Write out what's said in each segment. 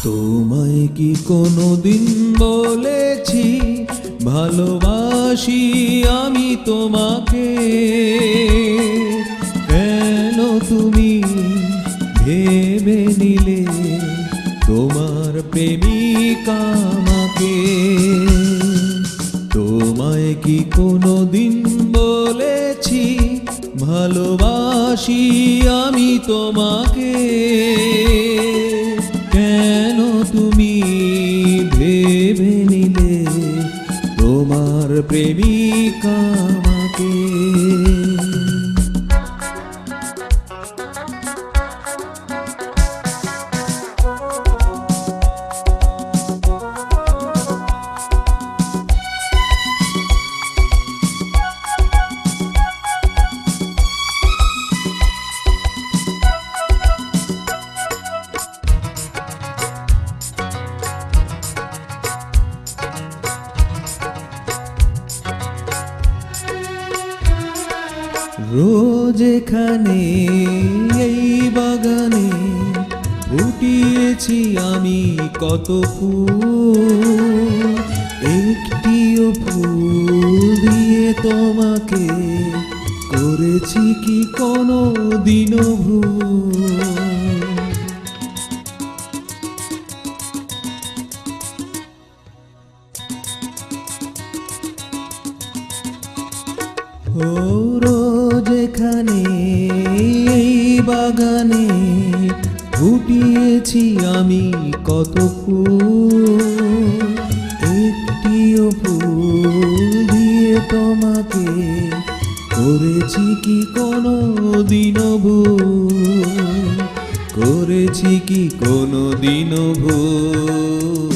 তোমায় কি কোনোদিন বলেছি ভালোবাসি আমি তোমাকে? কেন তুমি ভেবে নিলে তোমার প্রেমিকা আমাকে? তোমায় কি কোনোদিন বলেছি ভালোবাসি আমি তোমাকে? কেন তুমি ভেবে নিলে তোমার প্রেমিকা আমাকে? রোজ এখানে এই বাগানে ফুটিয়েছি আমি কত ফুল, একটিও ফুল দিয়ে তোমাকে করেছি কি কোনো দিনও ভুল? ও রোজ এখানে এই বাগানে ফুটিয়েছি আমি কত ফুল, একটিও ফুল দিয়ে তোমাকে করেছি কি কোনো দিনও ভুল? করেছি কি কোনো দিনও ভুল?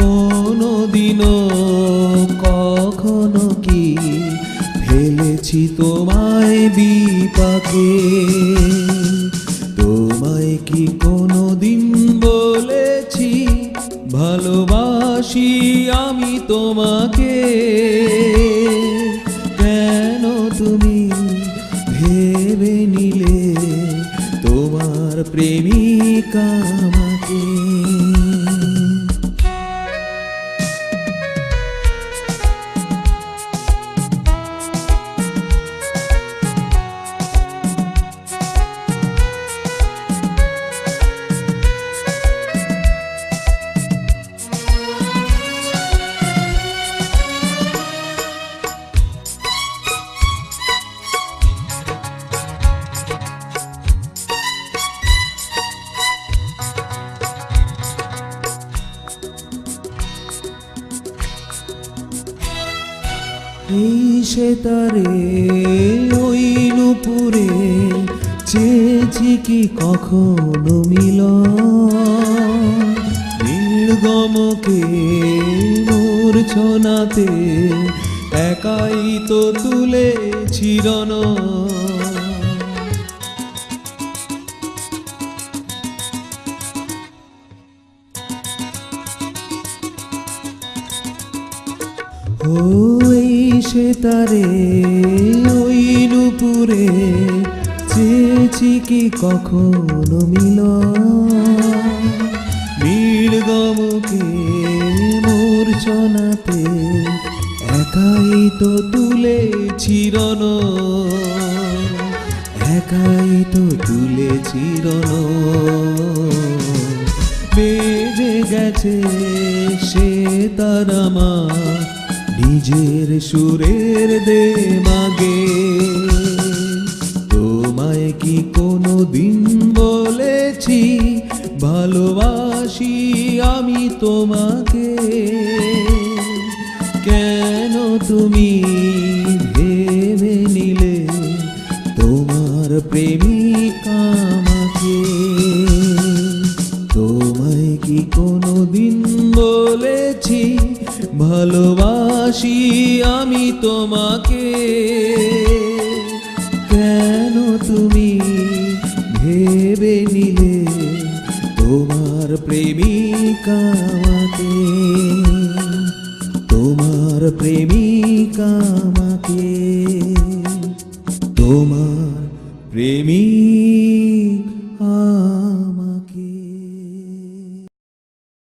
কোনো দিনও কখনো কি ফেলেছি তোমায় বিপাকে? তোমায় কি কোনোদিন বলেছি ভালোবাসি আমি তোমাকে? কেন তুমি ভেবে নিলে তোমার প্রেমিকা আমাকে? এই সেতারে ওই নুপুরে চেয়েছি কি কখনো মিলন? নির্গমকে মূর্ছনাতে একাই তো তুলেছি রণন। ওই সেতারে ওই নুপুরে চেয়েছি কি কখনো মিলন? নির্গমকে মূর্ছনাতে একাই তো তুলেছি রণন, একাই তো তুলেছি রণন। বেজে গেছে সে তারামা নিজের সুরের দেমাগে। তোমায় কি কোনো দিন বলেছি ভালোবাসি আমি তোমাকে? কেন তুমি ভেবে নিলে তোমার প্রেমিকা আমাকে? তোমায় কি কোনো দিন বলেছি ভালোবাসি ভালোবাসি আমি তোমাকে, কেন তুমি ভেবে নিলে তোমার প্রেমিকা আমাকে, তোমার প্রেমিকা আমাকে, তোমার প্রেমিকা